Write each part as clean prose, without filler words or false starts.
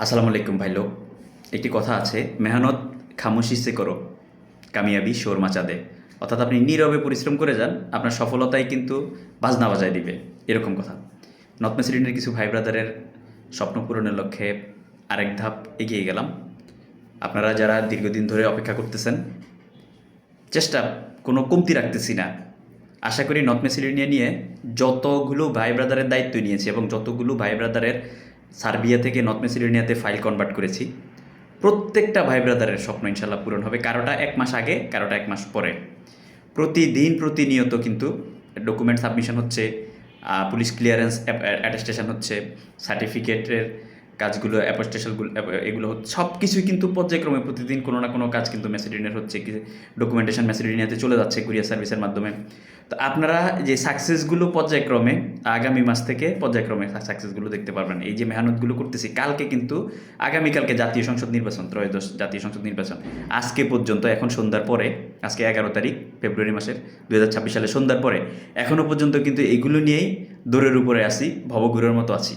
আসসালামু আলাইকুম ভাই লোক। একটি কথা আছে, মেহনত খামোশি সে করো, কামিয়াবি শোর মাচা দে। অর্থাৎ আপনি নীরবে পরিশ্রম করে যান, আপনার সফলতাই কিন্তু বাজনা বাজায় দিবে, এরকম কথা। নর্থ মেসিডোনিয়ার কিছু ভাই ব্রাদারের স্বপ্ন পূরণের লক্ষ্যে আরেক ধাপ এগিয়ে গেলাম। আপনারা যারা দীর্ঘদিন ধরে অপেক্ষা করতেছেন, চেষ্টা কোনো কমতি রাখতেছি না। আশা করি নর্থ মেসিডোনিয়া নিয়ে যতগুলো ভাই ব্রাদারের দায়িত্ব নিয়েছি এবং যতগুলো ভাই ব্রাদারের সার্বিয়া থেকে নর্থ মেসিডোনিয়াতে ফাইল কনভার্ট করেছি, প্রত্যেকটা ভাই ব্রাদারের স্বপ্ন ইনশাল্লাহ পূরণ হবে। কারোটা 1 মাস আগে, কারোটা 1 মাস পরে। প্রতিদিন প্রতিনিয়ত কিন্তু ডকুমেন্ট সাবমিশন হচ্ছে, পুলিশ ক্লিয়ারেন্স অ্যাটেস্টেশন হচ্ছে, সার্টিফিকেটের কাজগুলো, অ্যাপোস্টেশনগুলো, এগুলো হচ্ছে, সব কিছুই কিন্তু পর্যায়ক্রমে প্রতিদিন কোনো না কোনো কাজ কিন্তু মেসিডোনিয়ার হচ্ছে। ডকুমেন্টেশন মেসিডোনিয়াতে চলে যাচ্ছে কুরিয়ার সার্ভিসের মাধ্যমে। তো আপনারা যে সাকসেসগুলো পর্যায়ক্রমে আগামী মাস থেকে পর্যায়ক্রমে সাকসেসগুলো দেখতে পারবেন। এই যে মেহনতগুলো করতেছি, কালকে কিন্তু আগামীকালকে জাতীয় সংসদ নির্বাচন, ত্রয়োদশ জাতীয় সংসদ নির্বাচন। আজকে পর্যন্ত, এখন সন্ধ্যার পরে, আজকে 11 তারিখ ফেব্রুয়ারি মাসের 2026 সালে সন্ধ্যার পরে এখনও পর্যন্ত কিন্তু এইগুলো নিয়েই দৌড়ের উপরে আছি, ভবঘুরের মতো আছি।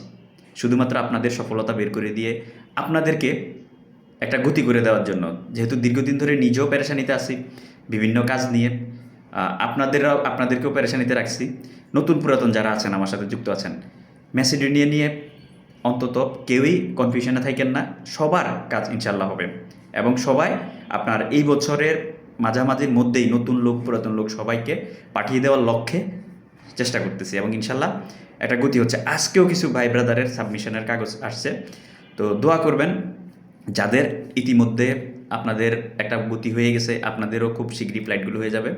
শুধুমাত্র আপনাদের সফলতা বের করে দিয়ে আপনাদেরকে একটা গতি করে দেওয়ার জন্য। যেহেতু দীর্ঘদিন ধরে নিজেও পেরেশানিতে আছি বিভিন্ন কাজ নিয়ে, আপনাদেরকেও পেরেশানিতে রাখছি। নতুন পুরাতন যারা আছেন, আমার সাথে যুক্ত আছেন, ম্যাসিডোনিয়া নিয়ে অন্তত কেউই কনফিউশনে থাকেন না। সবার কাজ ইনশাল্লাহ হবে এবং সবাই আপনার এই বছরের মাঝামাঝির মধ্যেই নতুন লোক পুরাতন লোক সবাইকে পাঠিয়ে দেওয়ার লক্ষ্যে চেষ্টা করতেছি এবং ইনশাল্লাহ একটা গতি হচ্ছে। আজকেও কিছু ভাই ব্রাদারের সাবমিশনের কাগজ আসছে, তো দোয়া করবেন। যাদের ইতিমধ্যে আপনাদের একটা গতি হয়ে গেছে, আপনাদেরও খুব শীঘ্রই ফ্লাইটগুলো হয়ে যাবে।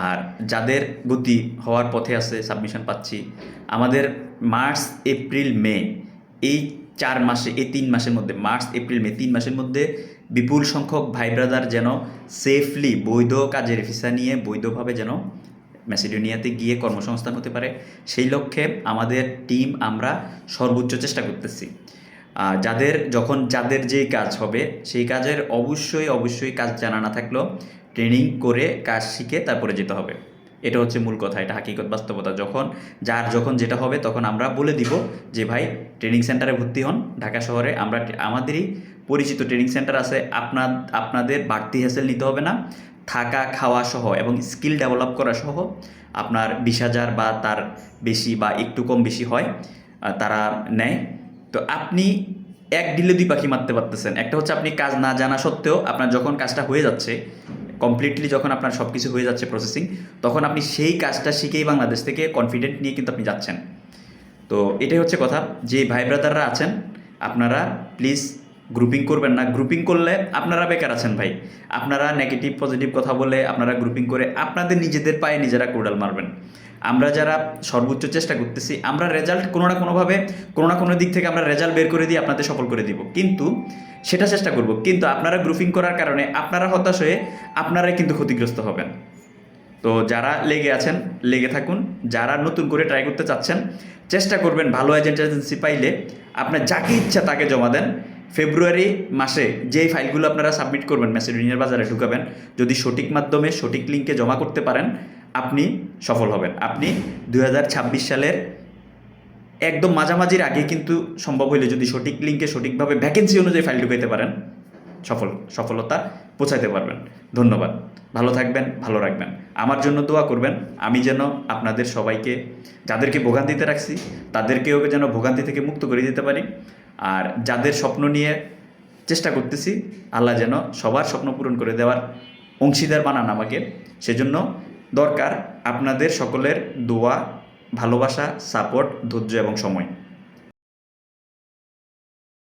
আর যাদের গতি হওয়ার পথে আছে, সাবমিশন পাচ্ছি, আমাদের মার্চ এপ্রিল মে এই 4 মাসে, এই 3 মাসের মধ্যে, মার্চ এপ্রিল মে 3 মাসের মধ্যে বিপুল সংখ্যক ভাই ব্রাদার যেন সেফলি বৈধ কাজের ভিসা নিয়ে বৈধভাবে যেন ম্যাসিডোনিয়াতে গিয়ে কর্মসংস্থান হতে পারে, সেই লক্ষ্যে আমাদের টিম আমরা সর্বোচ্চ চেষ্টা করতেছি। যাদের যেই কাজ হবে সেই কাজের অবশ্যই কাজ জানা না থাকলেও ট্রেনিং করে কাজ শিখে তারপরে যেতে হবে। এটা হচ্ছে মূল কথা, এটা হাকিকত বাস্তবতা। যখন যেটা হবে তখন আমরা বলে দিব যে ভাই ট্রেনিং সেন্টারে ভর্তি হন। ঢাকা শহরে আমাদেরই পরিচিত ট্রেনিং সেন্টার আছে, আপনাদের বাড়তি হ্যাসেল নিতে হবে না। থাকা খাওয়া সহ এবং স্কিল ডেভেলপ করা সহ আপনার 20,000 বা তার বেশি বা একটু কম বেশি হয়, তারা নেয়। তো আপনি এক ডিলে 2 পাখি মারতে পারতেছেন। একটা হচ্ছে আপনি কাজ না জানা সত্ত্বেও আপনার যখন কাজটা হয়ে যাচ্ছে কমপ্লিটলি, যখন আপনার সব কিছু হয়ে যাচ্ছে প্রসেসিং, তখন আপনি সেই কাজটা শিখেই বাংলাদেশ থেকে কনফিডেন্ট নিয়ে কিন্তু আপনি যাচ্ছেন। তো এটাই হচ্ছে কথা। যে ভাই ব্রাদাররা আছেন, আপনারা প্লিজ গ্রুপিং করবেন না। গ্রুপিং করলে আপনারা বেকার আছেন ভাই। আপনারা নেগেটিভ পজিটিভ কথা বলে আপনারা গ্রুপিং করে আপনাদের নিজেদের পায়ে নিজেরা কোড়াল মারবেন। আমরা যারা সর্বোচ্চ চেষ্টা করতেছি, আমরা রেজাল্ট কোনো না কোনোভাবে, কোনো না কোনো দিক থেকে আমরা রেজাল্ট বের করে দিয়ে আপনাদের সফল করে দিব, কিন্তু সেটা চেষ্টা করব। কিন্তু আপনারা গ্রুপিং করার কারণে আপনারা হতাশ হয়ে আপনারাই কিন্তু ক্ষতিগ্রস্ত হবেন। তো যারা লেগে আছেন, লেগে থাকুন। যারা নতুন করে ট্রাই করতে চাচ্ছেন, চেষ্টা করবেন ভালো এজেন্সি পাইলে আপনার যাকে ইচ্ছা তাকে জমা দেন। ফেব্রুয়ারি মাসে যেই ফাইলগুলো আপনারা সাবমিট করবেন, ম্যাসিডোনিয়ার বাজারে ঢুকাবেন, যদি সঠিক মাধ্যমে সঠিক লিঙ্কে জমা করতে পারেন, আপনি সফল হবেন। আপনি 2026 সালের একদম মাঝামাঝির আগে কিন্তু সম্ভব হইলে যদি সঠিক লিঙ্কে সঠিকভাবে ভ্যাকেন্সি অনুযায়ী ফাইল ঢুকাইতে পারেন, সফলতা পৌঁছাইতে পারবেন। ধন্যবাদ। ভালো থাকবেন, ভালো রাখবেন। আমার জন্য দোয়া করবেন, আমি যেন আপনাদের সবাইকে, যাদেরকে ভোগান্তিতে রাখছি, তাদেরকেও যেন ভোগান্তি থেকে মুক্ত করে দিতে পারি। আর যাদের স্বপ্ন নিয়ে চেষ্টা করতেছি, আল্লাহ যেন সবার স্বপ্ন পূরণ করে দেওয়ার অংশীদার বানান আমাকে। সেজন্য দরকার আপনাদের সকলের দোয়া, ভালোবাসা, সাপোর্ট, ধৈর্য এবং সময়।